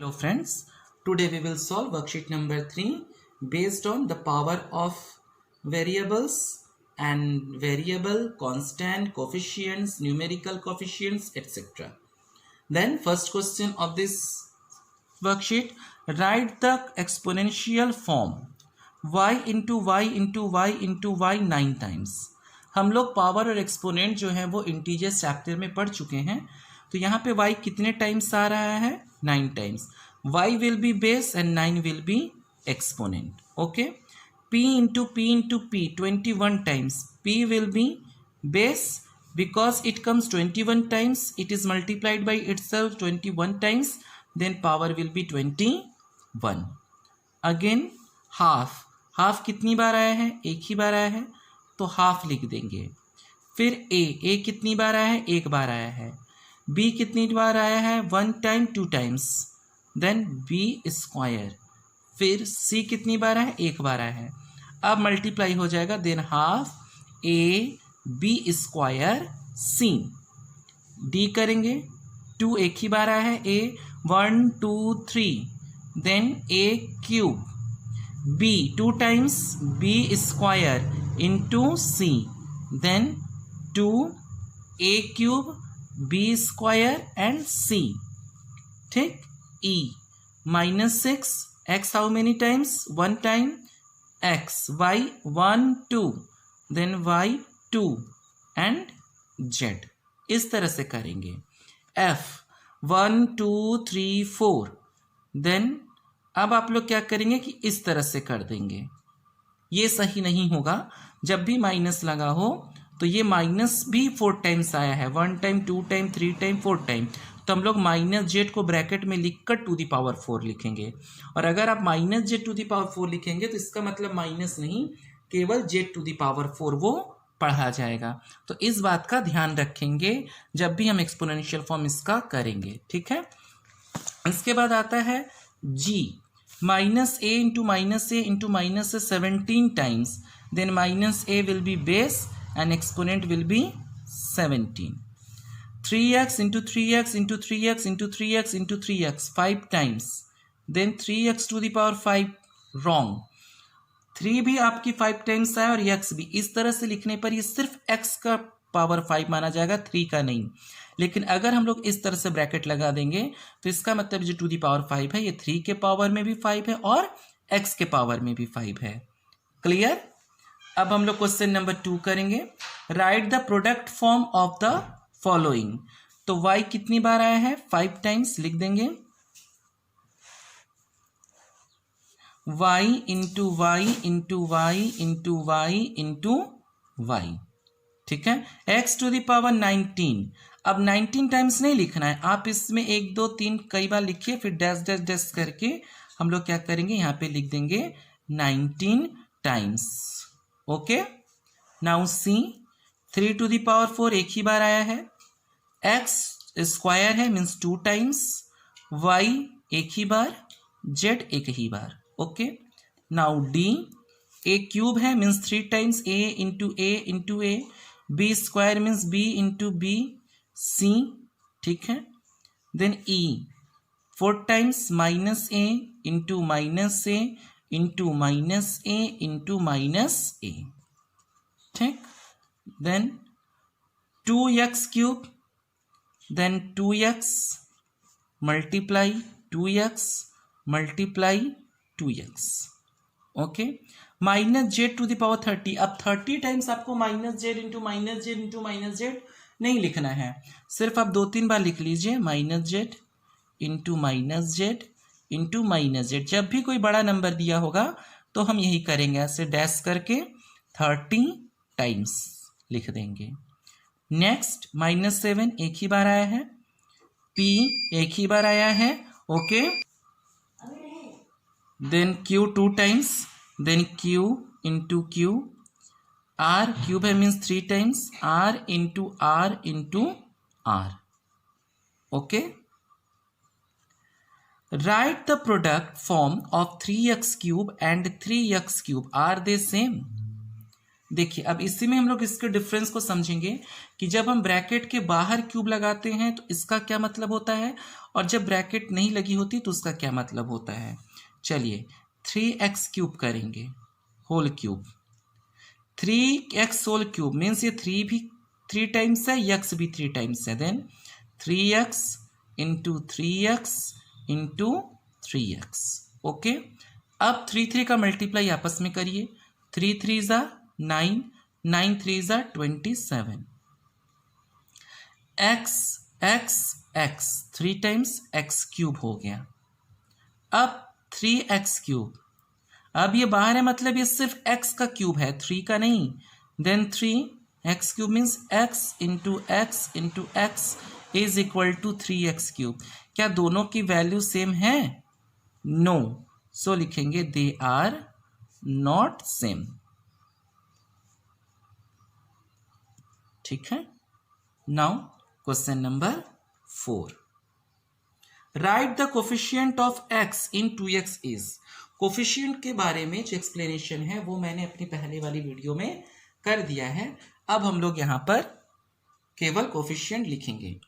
Hello friends, today we will solve worksheet number 3 based on the power of variables and variable, constant, coefficients, numerical coefficients, etc. Then first question of this worksheet, write the exponential form y into y into y into y 9 times. हम लोग power और exponent जो है वो integers chapter में पढ़ चुके हैं. तो यहाँ पे y कितने टाइम्स आ रहा है? 9 times. y will be base and 9 will be exponent. Okay. p into p 21 times. p will be base because it comes 21 times. It is multiplied by itself 21 times. Then power will be 21. Again half कितनी बार आया है? एक ही बार आया है तो half लिख देंगे. फिर ए कितनी बार आया है? एक बार आया है. बी कितनी बार आया है? 1 time 2 times. Then B square. फिर सी कितनी बार आया है? एक बार आया है. अब मल्टीप्लाई हो जाएगा. Then half A B square C. D करेंगे. 2 एक ही बार आया है. A 1 2 3. Then A cube. b 2 times b square into c. then 2 a cube b square and c. ठीक. e minus 6 x how many times? 1 time. x y 1 2 then y 2 and z. इस तरह से करेंगे. f 1 2 3 4. then अब आप लोग क्या करेंगे कि इस तरह से कर देंगे. ये सही नहीं होगा. जब भी माइनस लगा हो तो ये माइनस भी 4 टाइम्स आया है. 1 टाइम 2 टाइम 3 टाइम 4 टाइम. तो हम लोग माइनस जेड को ब्रैकेट में लिखकर टू द पावर 4 लिखेंगे. और अगर आप minus Z to the power 4 लिखेंगे तो इसका मतलब माइनस नहीं, केवल जेड टू द पावर 4 वो पढ़ा जाएगा. तो इस बात का ध्यान रखेंगे जब भी हम एक्सपोनेंशियल फॉर्म इसका करेंगे. ठीक है. इसके बाद आता है जी. minus a into minus a into minus a 17 times. then minus a will be base and exponent will be 17. 3x into 3x into 3x into 3x into 3x 5 times. then 3x to the power 5. wrong. 3 भी आपकी 5 times है और x भी. इस तरह से लिखने पर ये सिर्फ x का पावर 5 माना जाएगा, 3 का नहीं. लेकिन अगर हम लोग इस तरह से ब्रैकेट लगा देंगे तो इसका मतलब जो टू दी पावर 5 है ये 3 के पावर में भी 5 है और x के पावर में भी 5 है. क्लियर. अब हम लोग क्वेश्चन नंबर 2 करेंगे. Right the product form of the following. तो y कितनी बार आया है? 5 टाइम्स. लिख देंगे y into Y into Y into Y into Y. ठीक है. x to the power 19. अब 19 टाइम्स नहीं लिखना है, आप इसमें 1 2 3 कई बार लिखिए. फिर डैश डैश डैश करके हम लोग क्या करेंगे, यहाँ पे लिख देंगे 19 times. Okay. Now see 3 to the power 4 एक ही बार आया है. x स्क्वायर है मीन्स 2 टाइम्स. y एक ही बार. z एक ही बार. Okay. Now d a cube है means 3 times. a into a into a. b square means b into b. c. ठीक है. Then e 4 times minus a into minus a into minus a into minus a. ठीक. Then 2x cube. Then 2x multiply 2x multiply 2x. Okay. Minus Z to the power 30. अब 30 times आपको minus Z into minus Z into minus Z नहीं लिखना है, सिर्फ आप 2-3 बार लिख लीजिए minus Z into minus Z into minus Z. जब भी कोई बड़ा नंबर दिया होगा तो हम यही करेंगे, ऐसे डैश करके 30 टाइम्स लिख देंगे. नेक्स्ट -7 एक ही बार आया है. p एक ही बार आया है. Okay. Then q 2 times. Then q into q. r cube है means 3 times. r into r. Okay. Right the product form of 3x cube and 3x cube. Are they same? देखिए अब इसी में हम लोग इसके डिफरेंस को समझेंगे कि जब हम ब्रैकेट के बाहर क्यूब लगाते हैं तो इसका क्या मतलब होता है और जब ब्रैकेट नहीं लगी होती तो उसका क्या मतलब होता है। चलिए 3x क्यूब करेंगे, whole cube. 3x whole cube means ये 3 भी 3 टाइम्स है, x भी 3 टाइम्स है, then 3x into 3x into 3x। Okay, अब 3 का मल्टीप्लाई आपस में करिए। 3 3 ज़ा 9, 9 3 ज़ा 27। x x x 3 times x cube हो गया। अब 3x क्यूब, अब ये बाहर है मतलब ये सिर्फ x का क्यूब है, 3 का नहीं। Then 3x cube means x into x is equal to 3x cube. क्या दोनों की वैल्यू सेम है? नो, सो लिखेंगे दे आर नॉट सेम। ठीक है। Now question number 4, write the coefficient of x in 2x is. Coefficient के बारे में जो एक्सप्लेनेशन है वो मैंने अपनी पहले वाली वीडियो में कर दिया है। अब हम लोग यहाँ पर केवल कोफिशिएंट लिखेंगे।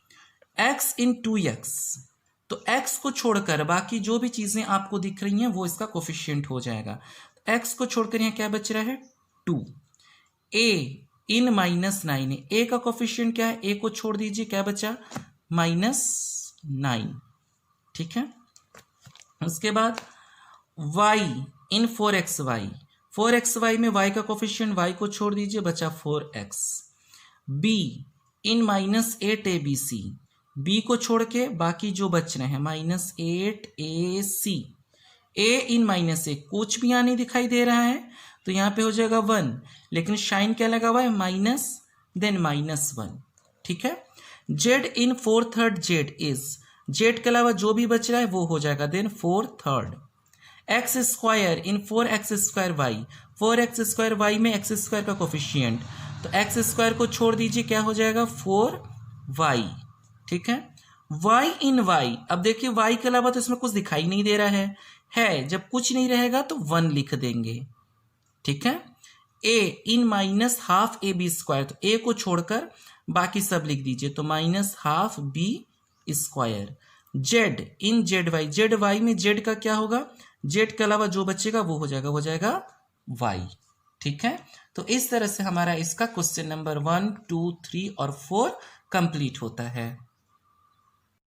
x इन 2x, तो x को छोड़कर बाकी जो भी चीजें आपको दिख रही हैं वो इसका कोफिशिएंट हो जाएगा। x को छोड़कर यहाँ क्या बच रहा है? 2। a इन -9 है, a का कोफिशिएंट क्या है? a को छोड़ दीजिए, क्या बचा? -9। ठीक है। उसके बाद y इन 4xy, 4xy में y का कोफिशिएंट y को छोड़ दीजिए, बचा 4x। b इन -8abc, b को छोड़ के बाकी जो बच रहे हैं -8ac। a इन -1, कुछ भी यहाँ नहीं दिखाई दे रहा है तो यहाँ पे हो जाएगा 1, लेकिन शाइन क्या लगा हुआ है? Minus, then -1। ठीक है। z in 4/3 z is, z के अलावा जो भी बच रहा है वो हो जाएगा, देन 4/3। एक्स स्क्वायर इन 4x² y, 4x² y में x² का कोफिशिएंट, तो एक्स स्क्वायर को छोड़ दीजिए, क्या हो जाएगा? 4y। ठीक है। y इन y, अब देखिए y के अलावा तो इसमें कुछ दिखाई नहीं दे रहा है, जब कुछ नहीं रहेगा तो 1 लिख देंगे। ठीक है। a इन -12ab², तो a को छोड़कर बाकी सब लिख दीजिए, तो -12b²। z इन zy में z का क्या होगा? z के अलावा जो बचेगा वो हो जाएगा y। ठीक है। तो इस तरह से हमारा इसका क्वेश्चन नंबर 1, 2, 3 और 4 कंप्लीट होता है।